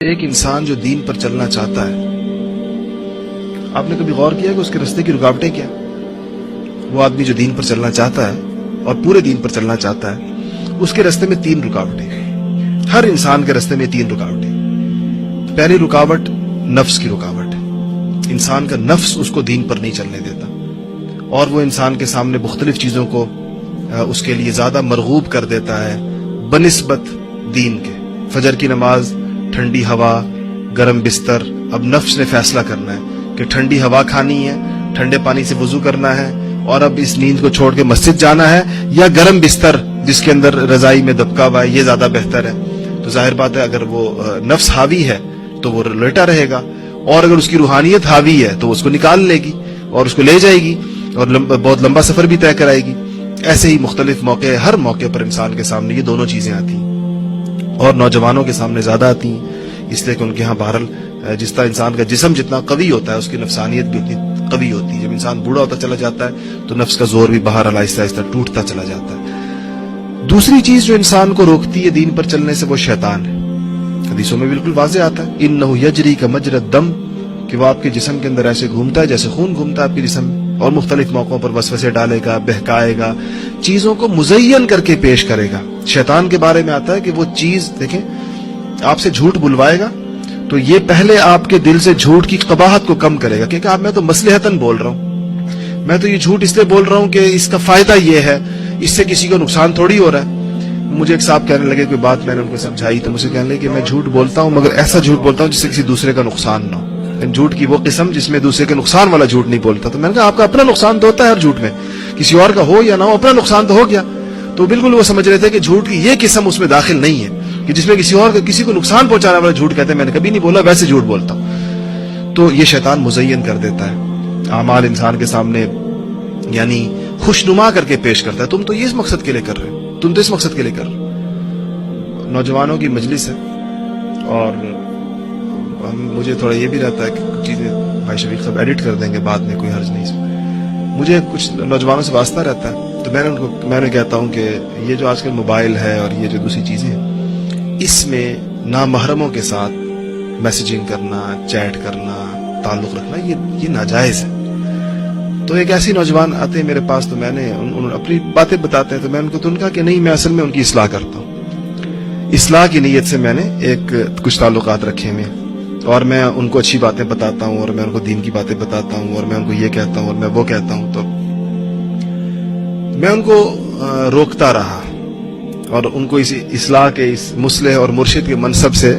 ایک انسان جو دین پر چلنا چاہتا ہے، آپ نے کبھی غور کیا کہ اس کے راستے کی رکاوٹیں کیا؟ وہ آدمی جو دین پر چلنا چاہتا ہے اور پورے دین پر چلنا چاہتا ہے، اس کے راستے میں 3 رکاوٹیں ہیں۔ ہر انسان کے راستے میں 3 رکاوٹیں۔ پہلی رکاوٹ نفس کی رکاوٹ ہے۔ انسان کا نفس اس کو دین پر نہیں چلنے دیتا، اور وہ انسان کے سامنے مختلف چیزوں کو اس کے لیے زیادہ مرغوب کر دیتا ہے بنسبت دین کے۔ فجر کی نماز، ٹھنڈی ہوا، گرم بستر۔ اب نفس نے فیصلہ کرنا ہے کہ ٹھنڈی ہوا کھانی ہے، ٹھنڈے پانی سے وضو کرنا ہے، اور اب اس نیند کو چھوڑ کے مسجد جانا ہے، یا گرم بستر جس کے اندر رضائی میں دبکا ہوا ہے یہ زیادہ بہتر ہے۔ تو ظاہر بات ہے اگر وہ نفس حاوی ہے تو وہ لیٹا رہے گا، اور اگر اس کی روحانیت حاوی ہے تو اس کو نکال لے گی اور اس کو لے جائے گی اور بہت لمبا سفر بھی طے کرائے گی۔ ایسے ہی مختلف موقع، ہر موقع پر انسان کے سامنے یہ دونوں چیزیں آتی ہیں، اور نوجوانوں کے سامنے زیادہ آتی ہیں، اس لیے کہ ان کے ہاں بہرحال جس طرح انسان کا جسم جتنا قوی ہوتا ہے اس کی نفسانیت بھی اتنی قوی ہوتی ہے۔ جب انسان بوڑھا ہوتا چلا جاتا ہے تو نفس کا زور بھی بہرحال آہستہ آہستہ ٹوٹتا چلا جاتا ہے۔ دوسری چیز جو انسان کو روکتی ہے دین پر چلنے سے وہ شیطان ہے۔ حدیثوں میں بالکل واضح آتا ہے انہ یجری کمجری الدم، کہ وہ آپ کے جسم کے اندر ایسے گھومتا ہے جیسے خون گھومتا ہے آپ کے جسم میں، اور مختلف موقعوں پر وسوسے ڈالے گا، بہکائے گا، چیزوں کو مزین کر کے پیش کرے گا۔ شیطان کے بارے میں آتا ہے کہ وہ چیز دیکھیں، آپ سے جھوٹ بلوائے گا تو یہ پہلے آپ کے دل سے جھوٹ کی قباحت کو کم کرے گا، کیونکہ آپ میں تو مصلحتاً بول رہا ہوں، میں تو یہ جھوٹ اس لیے بول رہا ہوں کہ اس کا فائدہ یہ ہے، اس سے کسی کو نقصان تھوڑی ہو رہا ہے۔ مجھے ایک صاحب کہنے لگے، کوئی بات میں نے ان کو سمجھائی تو مجھے کہنے لگے کہ میں جھوٹ بولتا ہوں مگر ایسا جھوٹ بولتا ہوں جس سے کسی دوسرے کا نقصان نہ ہو، جھوٹ کی وہ قسم جس میں دوسرے کے نقصان والا جھوٹ نہیں بولتا۔ تو میں نے کہا آپ کا اپنا نقصان تو ہوتا ہے ہر جھوٹ میں، کسی اور کا ہو یا نہ ہو اپنا نقصان تو ہو گیا۔ تو بالکل وہ سمجھ رہے تھے کہ جھوٹ کی یہ قسم اس میں داخل نہیں ہے کہ جس میں کسی کو نقصان پہنچانے والا جھوٹ کہتے ہیں، میں نے کبھی نہیں بولا، ویسے جھوٹ بولتا ہوں۔ تو یہ شیطان مزین کر دیتا ہے اعمال انسان کے سامنے، یعنی خوشنما کر کے پیش کرتا ہے، تم تو یہ اس مقصد کے لیے کر رہے ہو، تم تو اس مقصد کے لیے کر رہے ہو۔ نوجوانوں کی مجلس ہے، اور مجھے تھوڑا یہ بھی رہتا ہے کہ کچھ چیزیں بھائی شفیق صاحب ایڈٹ کر دیں گے بعد میں، کوئی حرج نہیں اس میں۔ مجھے کچھ نوجوانوں سے واسطہ رہتا ہے، تو میں نے کہتا ہوں کہ یہ جو آج کل موبائل ہے اور یہ جو دوسری چیزیں ہیں، اس میں نامحرموں کے ساتھ میسیجنگ کرنا، چیٹ کرنا، تعلق رکھنا یہ ناجائز ہے۔ تو ایک ایسی نوجوان آتے ہیں میرے پاس، تو میں نے انہوں اپنی باتیں بتاتے ہیں، تو میں ان کو کہا کہ نہیں، میں اصل میں ان کی اصلاح کرتا ہوں، اصلاح کی نیت سے میں نے کچھ تعلقات رکھے ہوئے، اور میں ان کو اچھی باتیں بتاتا ہوں، اور میں ان کو دین کی باتیں بتاتا ہوں، اور میں ان کو یہ کہتا ہوں اور میں وہ کہتا ہوں۔ تو میں ان کو روکتا رہا، اور ان کو اس اصلاح کے، اس مصلح اور مرشد کے منصب سے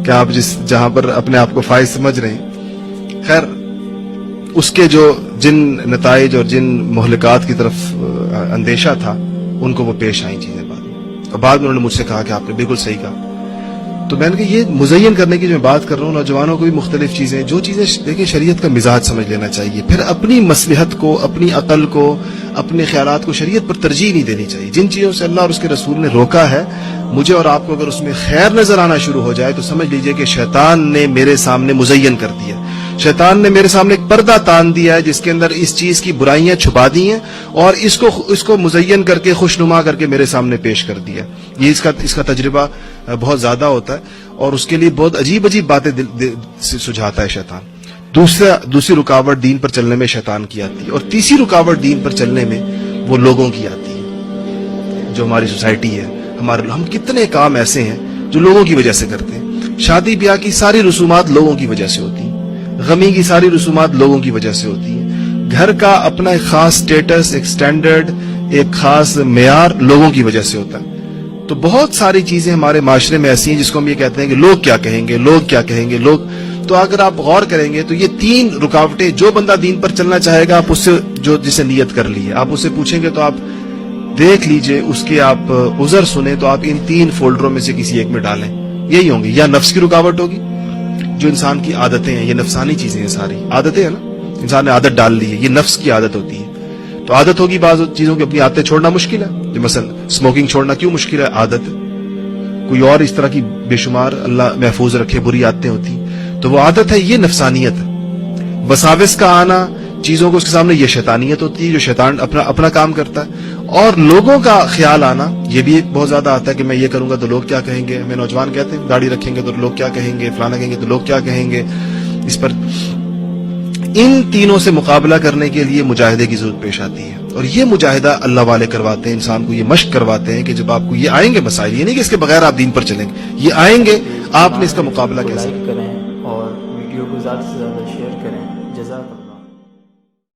کہ آپ جہاں پر اپنے آپ کو فائز سمجھ رہے ہیں، خیر اس کے جن نتائج اور جن مہلکات کی طرف اندیشہ تھا ان کو وہ پیش آئیں چیزیں بعد میں، اور بعد میں انہوں نے مجھ سے کہا کہ آپ نے بالکل صحیح کہا۔ تو میں نے کہا یہ مزین کرنے کی جو میں بات کر رہا ہوں، نوجوانوں کو بھی مختلف چیزیں، جو چیزیں دیکھیں شریعت کا مزاج سمجھ لینا چاہیے، پھر اپنی مصلحت کو، اپنی عقل کو، اپنے خیالات کو شریعت پر ترجیح نہیں دینی چاہیے۔ جن چیزوں سے اللہ اور اس کے رسول نے روکا ہے، مجھے اور آپ کو اگر اس میں خیر نظر آنا شروع ہو جائے تو سمجھ لیجئے کہ شیطان نے میرے سامنے مزین کر دیا، شیطان نے میرے سامنے ایک پردہ تان دیا ہے جس کے اندر اس چیز کی برائیاں چھپا دی ہیں، اور اس کو مزین کر کے خوشنما کر کے میرے سامنے پیش کر دیا۔ یہ اس کا تجربہ بہت زیادہ ہوتا ہے، اور اس کے لیے بہت عجیب عجیب باتیں سے سجھاتا ہے شیطان۔ دوسری رکاوٹ دین پر چلنے میں شیطان کی آتی ہے، اور تیسری رکاوٹ دین پر چلنے میں وہ لوگوں کی آتی ہے، جو ہماری سوسائٹی ہے۔ ہم کتنے کام ایسے ہیں جو لوگوں کی وجہ سے کرتے ہیں۔ شادی بیاہ کی ساری رسومات لوگوں کی وجہ سے ہوتی ہیں، غمی کی ساری رسومات لوگوں کی وجہ سے ہوتی ہیں، گھر کا اپنا ایک خاص سٹیٹس، ایک سٹینڈرڈ، ایک خاص معیار لوگوں کی وجہ سے ہوتا ہے۔ تو بہت ساری چیزیں ہمارے معاشرے میں ایسی ہیں جس کو ہم یہ کہتے ہیں کہ لوگ کیا کہیں گے، لوگ کیا کہیں گے، لوگ۔ تو اگر آپ غور کریں گے تو یہ 3 رکاوٹیں، جو بندہ دین پر چلنا چاہے گا، آپ اس سے جسے نیت کر لی ہے، آپ اس سے پوچھیں گے تو آپ دیکھ لیجئے، اس کے آپ عذر سنیں تو آپ ان 3 فولڈروں میں سے کسی ایک میں ڈالیں، یہی ہوں گی۔ یا نفس کی رکاوٹ ہوگی، جو انسان کی عادتیں ہیں، یہ نفسانی چیزیں ہیں، ساری عادتیں ہیں نا، انسان نے عادت ڈال لی ہے، یہ نفس کی عادت ہوتی ہے۔ تو عادت ہوگی، بعض چیزوں کی اپنی عادتیں چھوڑنا مشکل ہے، جو مثلا اسموکنگ چھوڑنا کیوں مشکل ہے؟ عادت۔ کوئی اور اس طرح کی بے شمار اللہ محفوظ رکھے بری عادتیں ہوتی، تو وہ عادت ہے، یہ نفسانیت ہے۔ وساوس کا آنا چیزوں کو اس کے سامنے، یہ شیطانیت ہوتی ہے، جو شیطان اپنا کام کرتا ہے۔ اور لوگوں کا خیال آنا یہ بھی ایک بہت زیادہ آتا ہے کہ میں یہ کروں گا تو لوگ کیا کہیں گے. ہمیں نوجوان کہتے ہیں داڑھی رکھیں گے تو لوگ کیا کہیں گے, فلانا کہیں گے تو لوگ کیا کہیں گے. اس پر ان تینوں سے مقابلہ کرنے کے لیے مجاہدے کی ضرورت پیش آتی ہے, اور یہ مجاہدہ اللہ والے کرواتے ہیں, انسان کو یہ مشق کرواتے ہیں کہ جب آپ کو یہ آئیں گے مسائل, یہ نہیں کہ اس کے بغیر آپ دین پر چلیں گے, یہ آئیں گے آپ نے اس کا مقابلہ کیسے. لائک کریں اور ویڈیو کو زیادہ سے زیادہ شیئر کریں. جزاک اللہ.